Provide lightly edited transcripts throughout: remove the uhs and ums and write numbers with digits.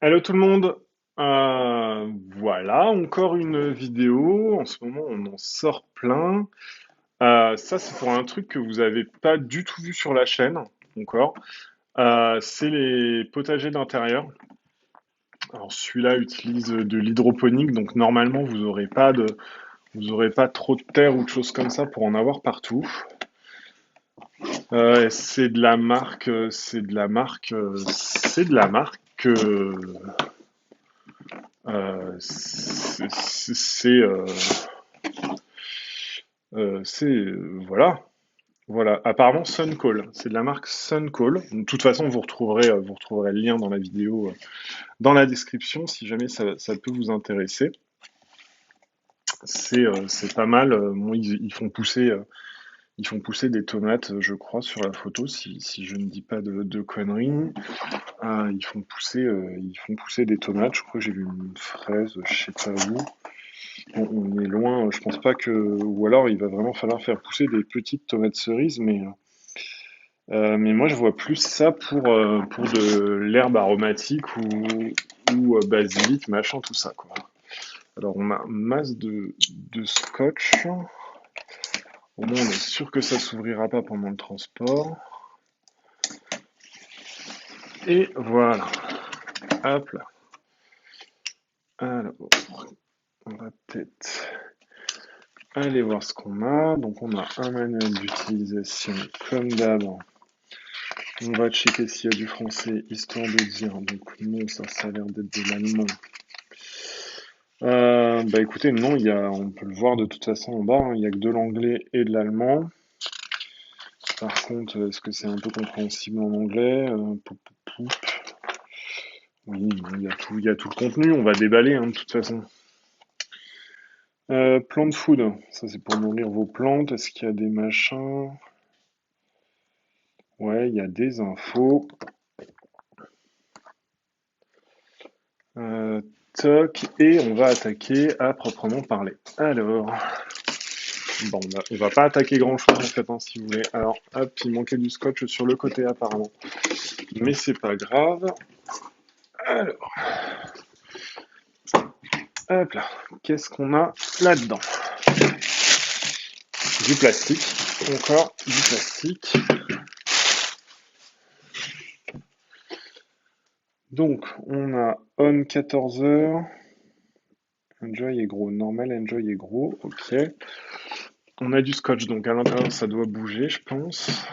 Hello tout le monde. Voilà, encore une vidéo. En ce moment, on en sort plein. Ça, c'est pour un truc que vous avez pas du tout vu sur la chaîne encore. C'est les potagers d'intérieur. Alors celui-là utilise de l'hydroponique, donc normalement vous aurez pas trop de terre ou de choses comme ça pour en avoir partout. C'est de la marque, c'est de la marque. Voilà. Voilà. Apparemment Suncall. C'est de la marque Suncall. De toute façon, vous retrouverez le lien dans la vidéo, dans la description, si jamais ça peut vous intéresser. C'est pas mal. Bon, ils font pousser des tomates, je crois, sur la photo, si je ne dis pas de conneries. Ils font pousser des tomates. Je crois que j'ai vu une fraise, je sais pas où. On est loin, je pense pas que. Ou alors il va vraiment falloir faire pousser des petites tomates cerises, mais moi je vois plus ça pour de l'herbe aromatique ou basilic, machin, tout ça, quoi. Alors on a masse de scotch. Au moins on est sûr que ça s'ouvrira pas pendant le transport. Et voilà. Hop là. Alors, on va peut-être aller voir ce qu'on a. Donc on a un manuel d'utilisation comme d'hab. On va checker s'il y a du français, histoire de dire. Donc non, ça a l'air d'être de l'allemand. Bah écoutez, non, on peut le voir de toute façon en bas, hein, il y a que de l'anglais et de l'allemand. Par contre, est-ce que c'est un peu compréhensible en anglais? Oui, bon, il y a tout le contenu, on va déballer hein, de toute façon. Plant food, ça c'est pour nourrir vos plantes. Est-ce qu'il y a des machins? Ouais, il y a des infos. Euh, Toc, et on va attaquer à proprement parler. Alors, bon, on va pas attaquer grand-chose en fait, hein, si vous voulez. Alors, hop, il manquait du scotch sur le côté apparemment. Mais c'est pas grave. Alors, hop là, qu'est-ce qu'on a là-dedans? Du plastique, encore du plastique. Donc, on a on 14 heures. Enjoy est gros, normal, enjoy est gros, ok. On a du scotch, donc à l'intérieur ça doit bouger, je pense.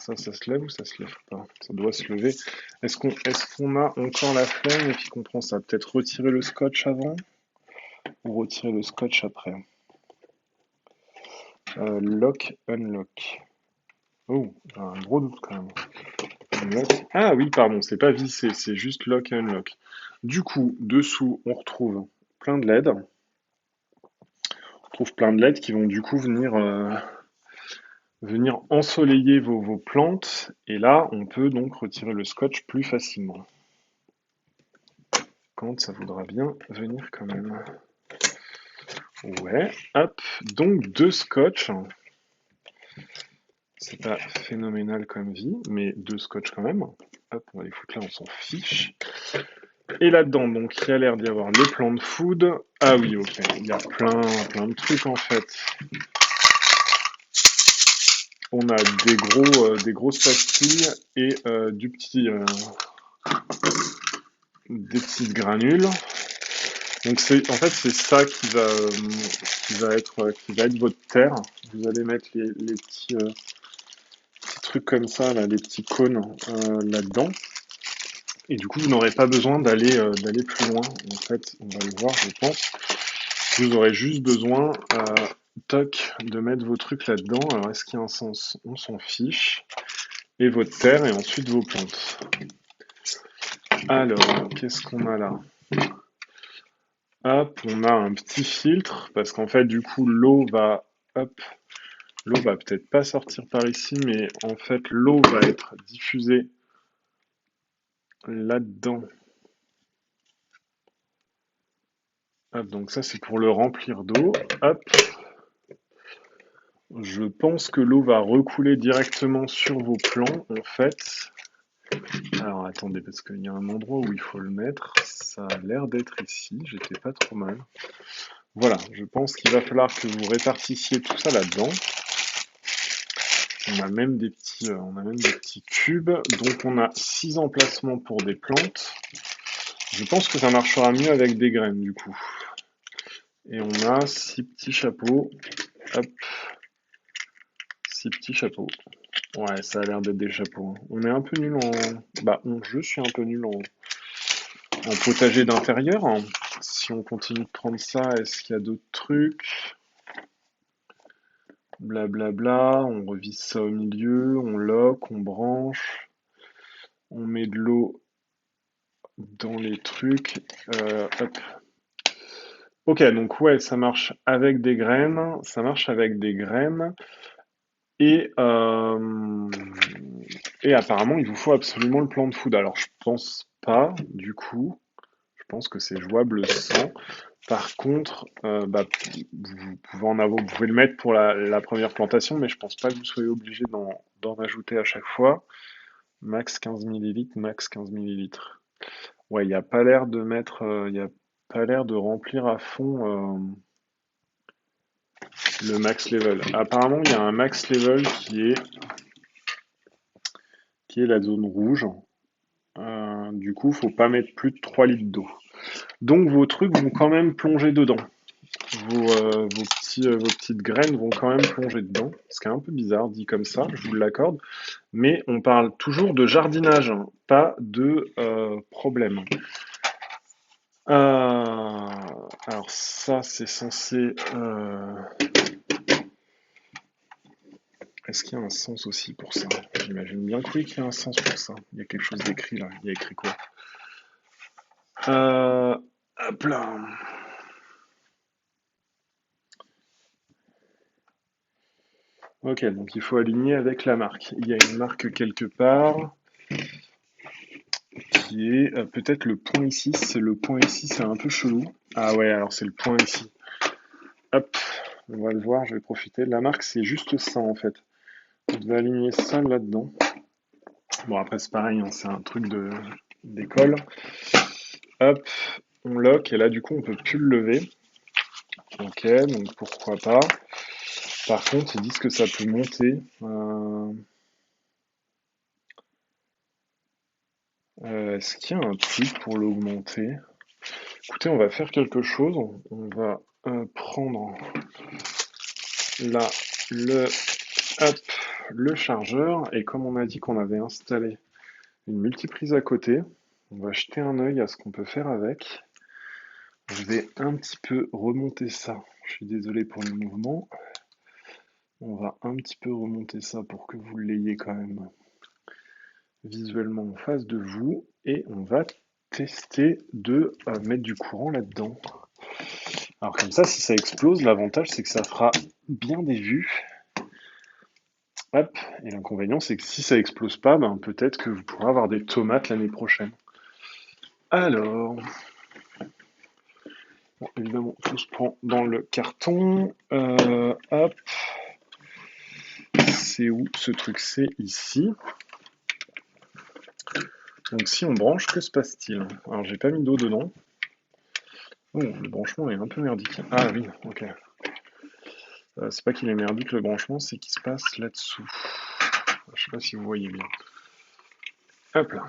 Ça se lève ou ça se lève pas? Ça doit se lever. Est-ce qu'on a encore la flemme et puis qu'on prend ça? Peut-être retirer le scotch avant ou retirer le scotch après? Lock, unlock. Oh, j'ai un gros doute quand même. Unlock. Ah oui, pardon, c'est pas vissé, c'est juste lock et unlock. Du coup, dessous, on retrouve plein de LED. On retrouve plein de LED qui vont du coup venir ensoleiller vos plantes. Et là, on peut donc retirer le scotch plus facilement. Quand ça voudra bien venir quand même. Ouais, hop. Donc deux scotch. C'est pas phénoménal comme vie, mais deux scotch quand même. Hop, on va les foutre là, on s'en fiche. Et là-dedans, donc, il y a l'air d'y avoir les plants de food. Ah oui, ok, il y a plein de trucs en fait. On a des grosses pastilles et des petites granules. Donc en fait c'est ça qui va être votre terre. Vous allez mettre les petits trucs comme ça là, les petits cônes là-dedans. Et du coup vous n'aurez pas besoin d'aller plus loin. En fait, on va le voir, je pense. Vous aurez juste besoin toc de mettre vos trucs là-dedans. Alors est-ce qu'il y a un sens? On s'en fiche. Et votre terre et ensuite vos plantes. Alors, qu'est-ce qu'on a là? Hop, on a un petit filtre parce qu'en fait, du coup, hop, l'eau va peut-être pas sortir par ici, mais en fait, l'eau va être diffusée là-dedans. Hop, donc ça, c'est pour le remplir d'eau. Hop, je pense que l'eau va recouler directement sur vos plants, en fait. Alors, attendez, parce qu'il y a un endroit où il faut le mettre. Ça a l'air d'être ici. J'étais pas trop mal. Voilà, je pense qu'il va falloir que vous répartissiez tout ça là-dedans. On a même des petits cubes. Donc on a 6 emplacements pour des plantes. Je pense que ça marchera mieux avec des graines du coup. Et on a 6 petits chapeaux. Hop, 6 petits chapeaux. Ouais, ça a l'air d'être des chapeaux, hein. On est un peu nul en... je suis un peu nul en potager d'intérieur, hein. Si on continue de prendre ça, est-ce qu'il y a d'autres trucs? Blablabla, on revise ça au milieu, on lock, on branche, on met de l'eau dans les trucs. Hop. Ok, donc ouais, ça marche avec des graines, ça marche avec des graines. Et, euh, et apparemment, il vous faut absolument le plan de food. Alors, je pense pas, du coup, je pense que c'est jouable sans. Par contre, vous pouvez vous pouvez le mettre pour la première plantation, mais je pense pas que vous soyez obligé d'en ajouter à chaque fois. Max 15 millilitres, max 15 millilitres. Ouais, il n'y a pas l'air de mettre, il y a pas l'air de remplir à fond le max level. Apparemment, il y a un max level qui est la zone rouge. Du coup, faut pas mettre plus de 3 litres d'eau. Donc vos trucs vont quand même plonger dedans. Vos petites graines vont quand même plonger dedans. Ce qui est un peu bizarre dit comme ça, je vous l'accorde. Mais on parle toujours de jardinage, hein, pas de problème. Alors ça, c'est censé... Est-ce qu'il y a un sens aussi pour ça? J'imagine bien que oui, qu'il y a un sens pour ça. Il y a quelque chose d'écrit là. Il y a écrit quoi? Euh, Hop là. Ok, donc il faut aligner avec la marque. Il y a une marque quelque part qui est peut-être le point ici. C'est le point ici, c'est un peu chelou. Ah ouais, alors c'est le point ici. Hop, on va le voir, je vais profiter. La marque, c'est juste ça en fait. On devait aligner ça là-dedans. Bon, après, c'est pareil, hein, c'est un truc d'école. Hop, on lock et là, du coup, on peut plus le lever. Ok, donc pourquoi pas. Par contre, ils disent que ça peut monter. Est-ce qu'il y a un truc pour l'augmenter? Écoutez, on va faire quelque chose. On va prendre là le, hop, le chargeur et comme on a dit qu'on avait installé une multiprise à côté, on va jeter un œil à ce qu'on peut faire avec. Je vais un petit peu remonter ça. Je suis désolé pour le mouvement. On va un petit peu remonter ça pour que vous l'ayez quand même visuellement en face de vous. Et on va tester de mettre du courant là-dedans. Alors comme ça, si ça explose, l'avantage c'est que ça fera bien des vues. Hop. Et l'inconvénient c'est que si ça explose pas, peut-être que vous pourrez avoir des tomates l'année prochaine. Alors, bon, évidemment, tout se prend dans le carton. Hop. C'est où ce truc? C'est ici. Donc si on branche, que se passe-t-il? Alors j'ai pas mis d'eau dedans. Oh, le branchement est un peu merdique. Ah oui, ok. C'est pas qu'il est merdique le branchement, c'est qu'il se passe là-dessous. Je sais pas si vous voyez bien. Hop là,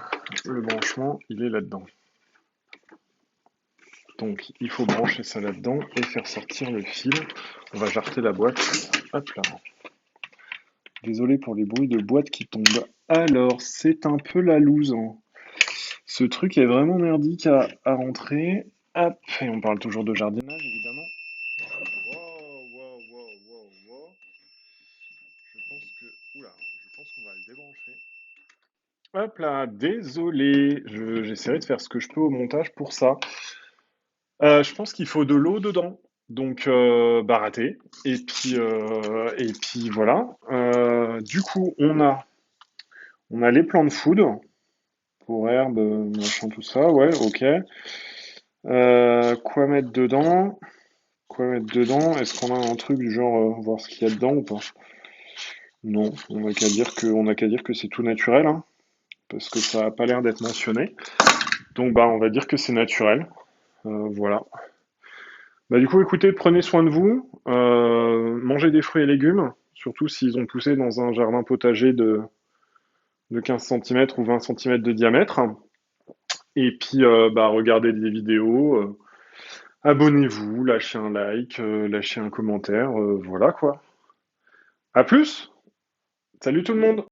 le branchement, il est là-dedans. Donc il faut brancher ça là-dedans et faire sortir le fil. On va jarter la boîte. Hop là. Désolé pour les bruits de boîte qui tombent. Alors, c'est un peu la loose, hein. Ce truc est vraiment merdique à rentrer. Hop, et on parle toujours de jardinage, évidemment. Wow. Je pense qu'on va le débrancher. Hop là, désolé, j'essaierai de faire ce que je peux au montage pour ça. Je pense qu'il faut de l'eau dedans, donc raté. Et puis voilà. Du coup, on a les plants de food pour herbe, machin, tout ça. Ouais, ok. Quoi mettre dedans? Quoi mettre dedans? Est-ce qu'on a un truc du genre voir ce qu'il y a dedans ou pas? Non, on n'a qu'à dire que c'est tout naturel, hein. parce que ça a pas l'air d'être mentionné. Donc bah on va dire que c'est naturel. Voilà. Bah du coup, écoutez, prenez soin de vous, mangez des fruits et légumes, surtout s'ils ont poussé dans un jardin potager de 15 centimètres ou 20 centimètres de diamètre. Et puis bah regardez des vidéos, abonnez-vous, lâchez un like, lâchez un commentaire, voilà quoi. À plus! Salut tout le monde!